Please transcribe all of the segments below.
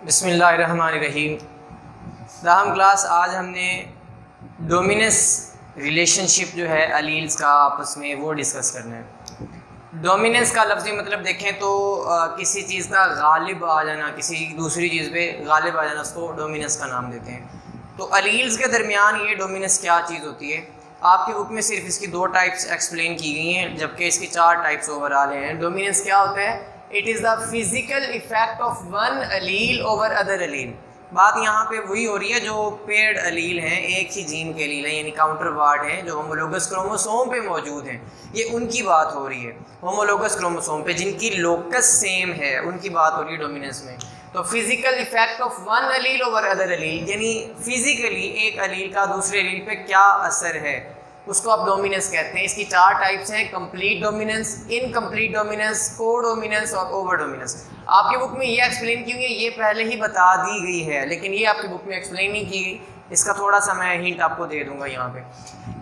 बिस्मिल्लाहिर्रहमानिर्रहीम। दाहम क्लास आज हमने डोमिनेंस रिलेशनशिप जो है अलील्स का आपस में वो डिस्कस करना है। डोमिनेंस का लफ्ज़ी मतलब देखें तो किसी चीज़ का गालिब आ जाना, किसी दूसरी चीज़ पे गालिब आ जाना, उसको डोमिनेंस का नाम देते हैं। तो अलील्स के दरमियान ये डोमिनेंस क्या चीज़ होती है? आपकी बुक में सिर्फ इसकी 2 टाइप्स एक्सप्लेन की गई हैं, जबकि इसकी 4 टाइप्स ओवरऑल हैं। डोमिनेंस क्या होता है? It is the physical effect of one allele over other allele. बात यहाँ पे वही हो रही है जो पेयर्ड अलील हैं, एक ही जीन के अलील हैं, यानी काउंटर पार्ट हैं जो होमोलोगस क्रोमोसोम पे मौजूद हैं, ये उनकी बात हो रही है। होमोलोगस क्रोमोसोम पे जिनकी लोकस सेम है उनकी बात हो रही है डोमिनेंस में। तो physical effect of one allele over other allele, यानी फिजिकली एक अलील का दूसरे अलील पे क्या असर है, उसको आप डोमिनेंस कहते हैं। इसकी 4 टाइप्स हैं: कंप्लीट डोमिनेंस, इनकम्प्लीट डोमिनेंस, को डोमिनेंस और ओवर डोमिनेंस। आपकी बुक में ये एक्सप्लेन की हुई है, ये पहले ही बता दी गई है, लेकिन ये आपकी बुक में एक्सप्लेन नहीं की गई। इसका थोड़ा सा मैं हिंट आपको दे दूंगा यहाँ पे।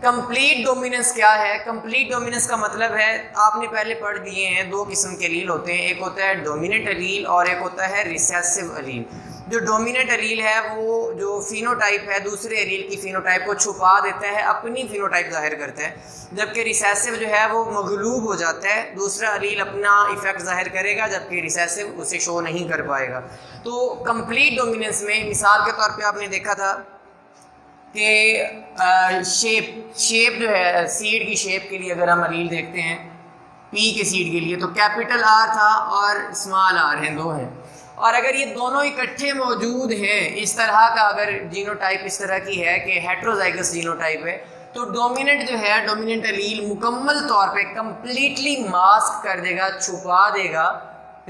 कंप्लीट डोमिनेंस क्या है? कंप्लीट डोमिनेंस का मतलब है, आपने पहले पढ़ दिए हैं, 2 किस्म के अलील होते हैं, एक होता है डोमिनेंट अलील और एक होता है रिसेसिव अलील। जो डोमिनेंट अलील है वो जो फिनोटाइप है दूसरे अलील की फिनोटाइप को छुपा देता है, अपनी फिनोटाइप जाहिर करता है, जबकि रिसेसिव जो है वो मगलूब हो जाता है, दूसरा अलील अपना इफेक्ट जाहिर करेगा जबकि रिसेसिव उसे शो नहीं कर पाएगा। तो कंप्लीट डोमिनेंस में मिसाल के तौर पे आपने देखा था कि शेप जो है, सीड की शेप के लिए अगर हम अलील देखते हैं पी के सीड के लिए, तो कैपिटल आर था और स्मॉल आर हैं, 2 हैं। और अगर ये दोनों इकट्ठे मौजूद हैं, इस तरह का अगर जीनोटाइप इस तरह की है कि हेट्रोजाइगस जीनोटाइप है, तो डोमिनेंट जो है, डोमिनेंट अलील मुकम्मल तौर पे कंप्लीटली मास्क कर देगा, छुपा देगा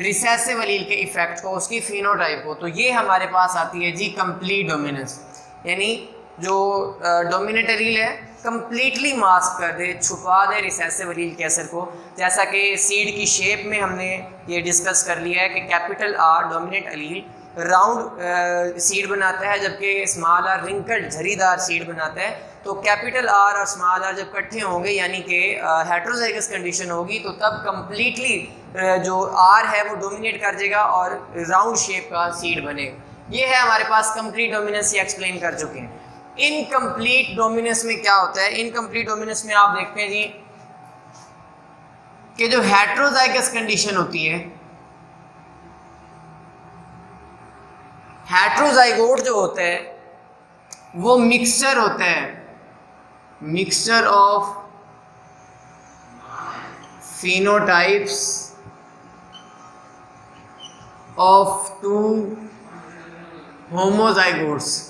रिसेसिव अलील के इफेक्ट को, उसकी फिनोटाइप को। तो ये हमारे पास आती है जी कंप्लीट डोमिनेंस, यानी जो डोमिनेंट अलील है कंप्लीटली मास्क कर दे, छुपा दे रिसेसिव अलील के असर को। जैसा कि सीड की शेप में हमने ये डिस्कस कर लिया है कि कैपिटल आर डोमिनेंट अलील राउंड सीड बनाता है, जबकि स्मॉल आर रिंकल्ड झरीदार सीड बनाता है। तो कैपिटल आर और स्मॉल आर जब इकट्ठे होंगे यानी कि हेट्रोजाइगस कंडीशन होगी, तो तब कंप्लीटली जो आर है वो डोमिनेट कर देगा और राउंड शेप का सीड बनेगा। ये है हमारे पास कंप्लीट डोमिनेंस, ये एक्सप्लेन कर चुके हैं। इनकम्प्लीट डोमिनेंस में क्या होता है? इनकम्प्लीट डोमिनेंस में आप देखते हैं जी कि जो हेट्रोजाइगस कंडीशन होती है, हेट्रोजाइगोट जो होता है वो मिक्सचर होता है, मिक्सचर ऑफ फिनोटाइप्स ऑफ 2 होमोजाइगोट्स।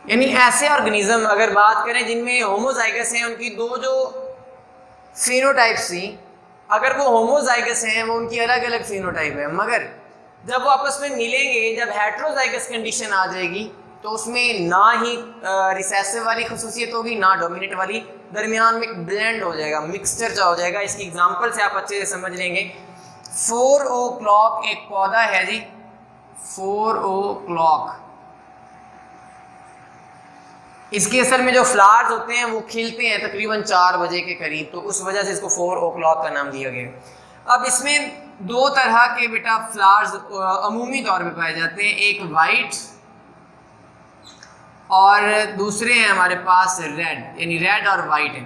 यानी ऐसे ऑर्गेनिज्म अगर बात करें जिनमें होमोजाइगस हैं, उनकी 2 जो फिनोटाइप्स थी, अगर वो होमोजाइगस हैं, वो उनकी अलग अलग फिनोटाइप है, मगर जब वो आपस में मिलेंगे, जब हेट्रोजाइगस कंडीशन आ जाएगी, तो उसमें ना ही रिसेसिव वाली खसूसियत होगी ना डोमिनेंट वाली, दरमियान में ब्लेंड हो जाएगा, मिक्सचर सा हो जाएगा। इसकी एग्जांपल से आप अच्छे से समझ लेंगे। 4 o'clock एक पौधा है जी, 4 o'clock, इसके असल में जो फ्लावर्स होते हैं वो खिलते हैं तकरीबन 4 बजे के करीब, तो उस वजह से इसको 4 o'clock का नाम दिया गया। अब इसमें 2 तरह के बेटा फ्लावर्स अमूमी तौर पे पाए जाते हैं, एक वाइट और दूसरे हैं हमारे पास रेड, यानी रेड और वाइट है।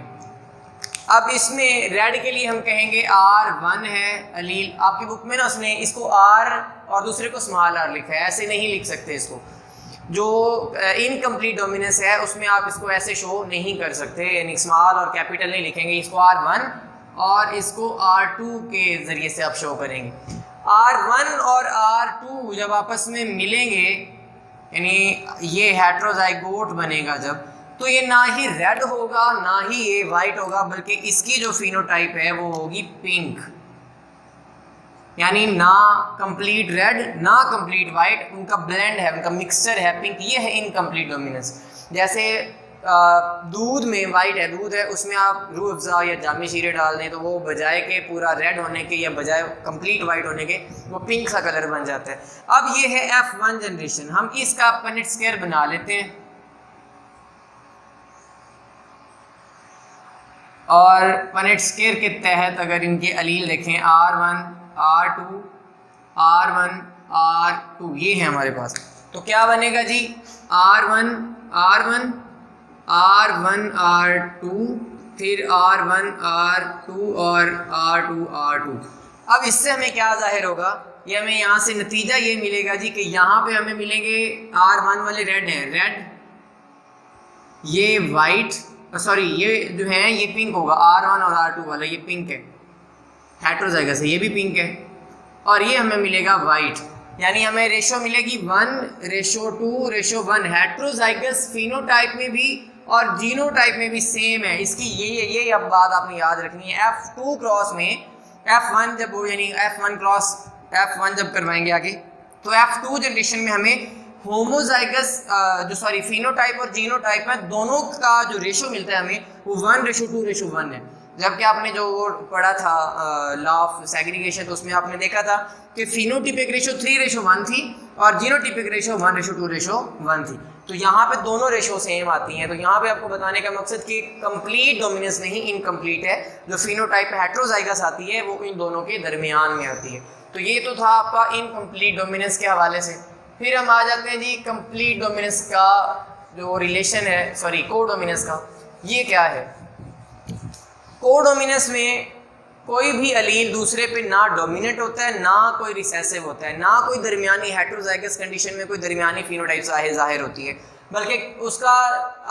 अब इसमें रेड के लिए हम कहेंगे R1 है अलील। आपकी बुक में ना उसने इसको R और दूसरे को स्मॉल r लिखा है, ऐसे नहीं लिख सकते इसको। जो इनकम्प्लीट डोमिनेंस है उसमें आप इसको ऐसे शो नहीं कर सकते, यानी स्मॉल और कैपिटल नहीं लिखेंगे, इसको R1 और इसको R2 के ज़रिए से आप शो करेंगे। R1 और R2 जब आपस में मिलेंगे, यानी ये हेट्रोजाइगोट बनेगा जब, तो ये ना ही रेड होगा ना ही ये वाइट होगा, बल्कि इसकी जो फिनोटाइप है वो होगी पिंक, यानी ना कंप्लीट रेड ना कंप्लीट वाइट, उनका ब्लेंड है, उनका मिक्सचर है पिंक। ये है इनकम्प्लीट डोमिनेंस। जैसे दूध में वाइट है, दूध है, उसमें आप रूह अफ़ज़ा या जामी शीरे डाल दें तो वो बजाय के पूरा रेड होने के या बजाय कंप्लीट वाइट होने के वो पिंक सा कलर बन जाता है। अब ये है F1 जनरेशन, हम इसका पनेट स्क्वायर बना लेते हैं और पनेट स्क्वायर के तहत अगर इनके अलील देखें R1 R2 R1 R2 ये है हमारे पास। तो क्या बनेगा जी, R1 R1 R1 R2 फिर R1 R2 और R2 R2। अब इससे हमें क्या जाहिर होगा, ये हमें यहाँ से नतीजा ये मिलेगा जी कि यहाँ पे हमें मिलेंगे R1 वाले रेड हैं, रेड, ये वाइट, सॉरी ये जो है ये पिंक होगा, R1 और R2 वाला ये पिंक है, हेटेरोजाइगस है, ये भी पिंक है, और ये हमें मिलेगा वाइट। यानी हमें रेशो मिलेगी 1:2:1। हेटेरोजाइगस फिनोटाइप में भी और जीनोटाइप में भी सेम है। इसकी ये अब बात आपने याद रखनी है। F2 क्रॉस में F1 जब वो यानी F1 क्रॉस F1 जब करवाएंगे आगे, तो F2 जनरेशन में हमें होमोजाइगस जो सॉरी फिनोटाइप और जीनोटाइप है दोनों का जो रेशो मिलता है हमें वो 1:2:1 है। जबकि आपने जो वो पढ़ा था लॉ ऑफ सेग्रीगेशन, तो उसमें आपने देखा था कि फिनोटिपिक रेशो 3:1 थी और जीनोटिपिक रेशो 1:2:1 थी। तो यहाँ पे दोनों रेशो सेम आती हैं। तो यहाँ पे आपको बताने का मकसद कि कंप्लीट डोमिनेंस नहीं, इनकम्प्लीट है। जो फिनोटाइप हेटेरोजाइगस आती है वो इन दोनों के दरमियान में आती है। तो ये तो था आपका इनकम्प्लीट डोमिनेंस के हवाले से। फिर हम आ जाते हैं जी कंप्लीट डोमिनेंस का जो रिलेशन है, सॉरी कोडोमिनेंस का। ये क्या है? कोडोमिनेंस में कोई भी अलील दूसरे पे ना डोमिनेट होता है, ना कोई रिसेसिव होता है, ना कोई दरमियानी हेटेरोजाइगस कंडीशन में कोई दरमियानी फिनोटाइप जाहिर होती है, बल्कि उसका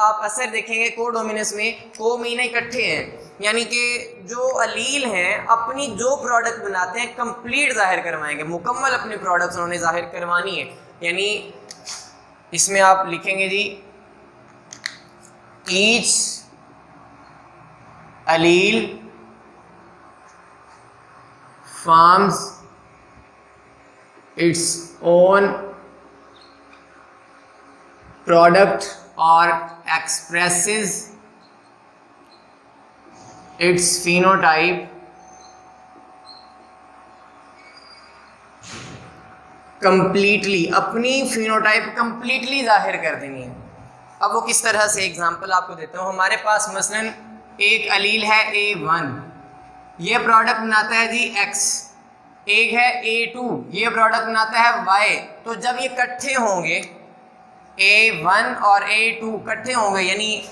आप असर देखेंगे कोडोमिनेंस में को-मीना इकट्ठे हैं। यानी कि जो अलील हैं अपनी जो प्रोडक्ट बनाते हैं कंप्लीट जाहिर करवाएंगे, मुकम्मल अपने प्रोडक्ट्स उन्होंने जाहिर करवानी है। यानी इसमें आप लिखेंगे जी each allele forms its own product or expresses its phenotype completely, अपनी phenotype completely जाहिर कर देनी है। अब वो किस तरह से, एग्जांपल आपको देता हूँ। हमारे पास मसलन एक अलील है A1, ये प्रोडक्ट बनाता है जी X, एक है A2, ये प्रोडक्ट बनाता है Y। तो जब ये इकट्ठे होंगे A1 और A2 इकट्ठे होंगे यानी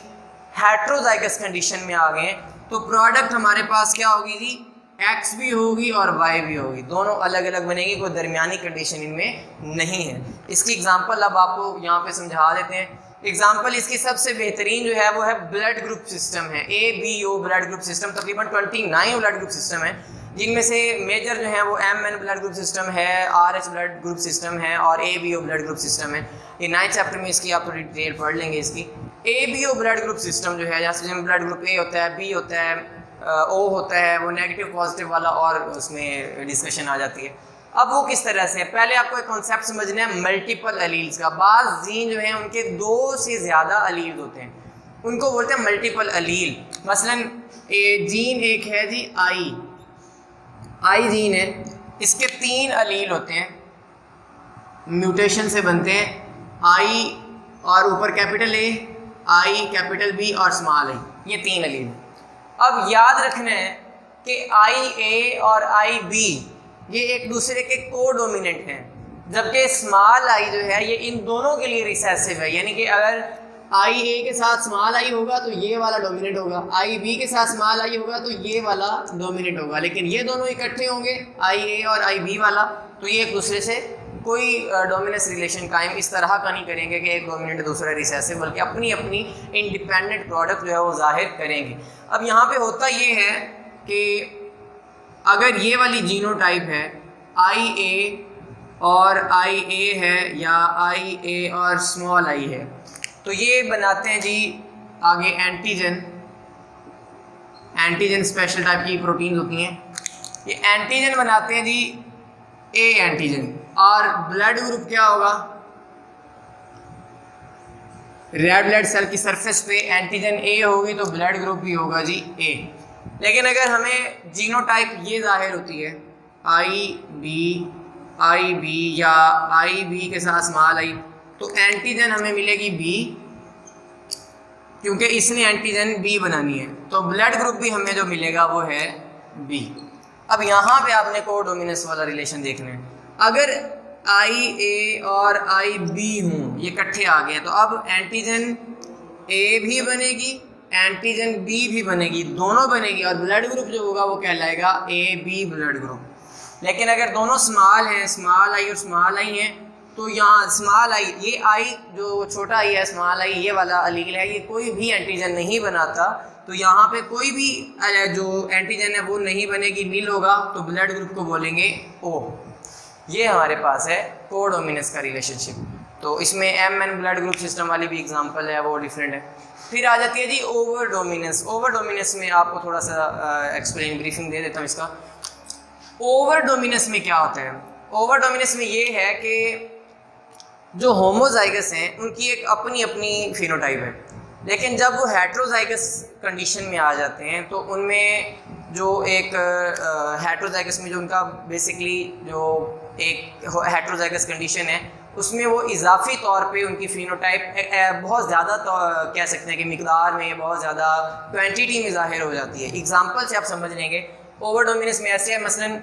हेटेरोजाइगस कंडीशन में आ गए, तो प्रोडक्ट हमारे पास क्या होगी जी, X भी होगी और Y भी होगी, दोनों अलग अलग बनेगी, कोई दरमियानी कंडीशन इनमें नहीं है। इसकी एग्जांपल अब आपको यहाँ पे समझा देते हैं। एग्जाम्पल इसकी सबसे बेहतरीन जो है वो है ब्लड ग्रुप सिस्टम है, ABO ब्लड ग्रुप सिस्टम। तकरीबन 29 ब्लड ग्रुप सिस्टम है, जिनमें से मेजर जो है वो MN ब्लड ग्रुप सिस्टम है, RH ब्लड ग्रुप सिस्टम है और ABO ब्लड ग्रुप सिस्टम है। ये 9th चैप्टर में इसकी आप थोड़ी डिटेल पढ़ लेंगे। इसकी ABO ब्लड ग्रुप सिस्टम जो है, जैसे ब्लड ग्रुप A होता है, B होता है, O होता है, वो नेगेटिव पॉजिटिव वाला, और उसमें डिस्कशन आ जाती है। अब वो किस तरह से, पहले आपको एक कॉन्सेप्ट समझना है मल्टीपल अलील्स का। बाज़ जीन जो है उनके 2 से ज़्यादा अलील होते हैं, उनको बोलते हैं मल्टीपल अलील। मसलन जीन एक है जी आई जीन है, इसके 3 अलील होते हैं, म्यूटेशन से बनते हैं, आई और ऊपर capital A, I capital B और स्मॉल आई, ये 3 अलील। अब याद रखना है कि IA और IB ये एक दूसरे के कोडोमिनेंट हैं, जबकि स्मॉल आई जो है ये इन दोनों के लिए रिसेसिव है। यानी कि अगर IA के साथ स्मॉल आई होगा तो ये वाला डोमिनेंट होगा, IB के साथ स्मॉल आई होगा तो ये वाला डोमिनेंट होगा। लेकिन ये दोनों इकट्ठे होंगे IA और IB वाला, तो ये एक दूसरे से कोई डोमिनेंस रिलेशन कायम इस तरह का नहीं करेंगे कि एक डोमिनेंट दूसरा रिसेसिव, बल्कि अपनी अपनी इंडिपेंडेंट प्रोडक्ट जो है वो जाहिर करेंगे। अब यहाँ पे होता ये है कि अगर ये वाली जीनोटाइप है IA और IA है या IA और स्मॉल आई है, तो ये बनाते हैं जी आगे एंटीजन स्पेशल टाइप की प्रोटीन्स होती हैं, ये एंटीजन बनाते हैं जी A एंटीजन। और ब्लड ग्रुप क्या होगा, रेड ब्लड सेल की सरफेस पे एंटीजन A होगी तो ब्लड ग्रुप भी होगा जी A। लेकिन अगर हमें जीनोटाइप ये जाहिर होती है IB या IB के साथ स्मॉल आई, तो एंटीजन हमें मिलेगी B, क्योंकि इसने एंटीजन B बनानी है, तो ब्लड ग्रुप भी हमें जो मिलेगा वो है B। अब यहाँ पे आपने कोडोमिनेंस वाला रिलेशन देखना है। अगर आई ए और आई बी हूँ, ये इकट्ठे आ गए, तो अब एंटीजन ए भी बनेगी, एंटीजन बी भी बनेगी, दोनों बनेगी, और ब्लड ग्रुप जो होगा वो कहलाएगा ए बी ब्लड ग्रुप। लेकिन अगर दोनों स्मॉल हैं, स्मॉल आई और स्मॉल आई हैं, तो यहाँ स्मॉल आई, ये आई जो छोटा आई है, स्मॉल आई ये वाला अलील है, ये कोई भी एंटीजन नहीं बनाता, तो यहाँ पे कोई भी जो एंटीजन है वो नहीं बनेगी, नील होगा, तो ब्लड ग्रुप को बोलेंगे ओ। ये हमारे पास है कोडोमिनेंस का रिलेशनशिप। तो इसमें M N blood group system वाली भी एग्जांपल है, वो डिफरेंट है। फिर आ जाती है जी ओवर डोमिनेंस। ओवर डोमिनेंस में आपको थोड़ा सा एक्सप्लेन ब्रीफिंग दे देता हूँ इसका। ओवर डोमिनेंस में क्या होता है? ओवर डोमिनेंस में ये है कि जो होमोजाइगस हैं उनकी एक अपनी अपनी फिनोटाइप है, लेकिन जब वो हेट्रोजाइगस कंडीशन में आ जाते हैं तो उनमें जो एक हेट्रोजाइगस में जो उनका बेसिकली जो एक हेट्रोजाइगस कंडीशन है उसमें वो इजाफी तौर पे उनकी फिनोटाइप बहुत ज़्यादा कह सकते हैं कि मिकदार में बहुत ज़्यादा क्वांटिटी में ज़ाहिर हो जाती है। एग्जांपल से आप समझ लेंगे ओवर डोमिनेंस में ऐसे है, मसलन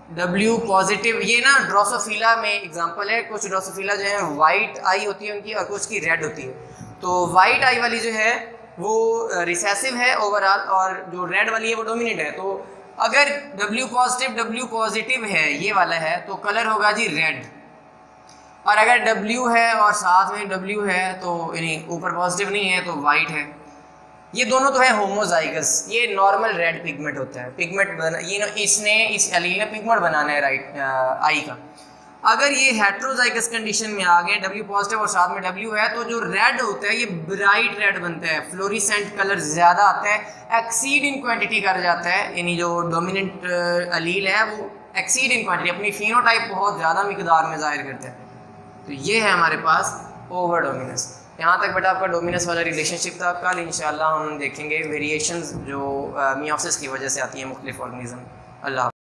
W पॉजिटिव, ये ना ड्रोसोफिला में एग्जांपल है। कुछ ड्रोसोफिला जो है वाइट आई होती है उनकी और कुछ की रेड होती है। तो वाइट आई वाली जो है वो रिसेसिव है ओवरऑल, और जो रेड वाली है वो डोमिनेंट है। तो अगर W पॉजिटिव है, ये वाला है, तो कलर होगा जी रेड, और अगर W है और साथ में W है तो यानी ऊपर पॉजिटिव नहीं है तो वाइट है। ये दोनों तो है होमोजाइगस, ये नॉर्मल रेड पिगमेंट होता है, पिगमेंट ये इसने इस एलील ने पिगमेंट बनाना है राइट आई का। अगर ये हेट्रोजाइगस कंडीशन में आ गए, W पॉजिटिव और साथ में W है, तो जो रेड होता है ये ब्राइट रेड बनता है, फ्लोरिसेंट कलर ज़्यादा आता है, एक्सीड इन क्वांटिटी कर जाता है, यानी जो डोमिनेंट अलील है वो एक्सीड इन क्वांटिटी अपनी फिनोटाइप बहुत ज़्यादा मिकदार में जाहिर करता है। तो ये है हमारे पास ओवर डोमिनेंस। यहाँ तक बेटा आपका डोमिनेंस वाला रिलेशनशिप था। कल इंशाल्लाह हम देखेंगे वेरिएशंस जो मियोसिस की वजह से आती है मुख्तलिफ ऑर्गेनिज्म। अल्लाह।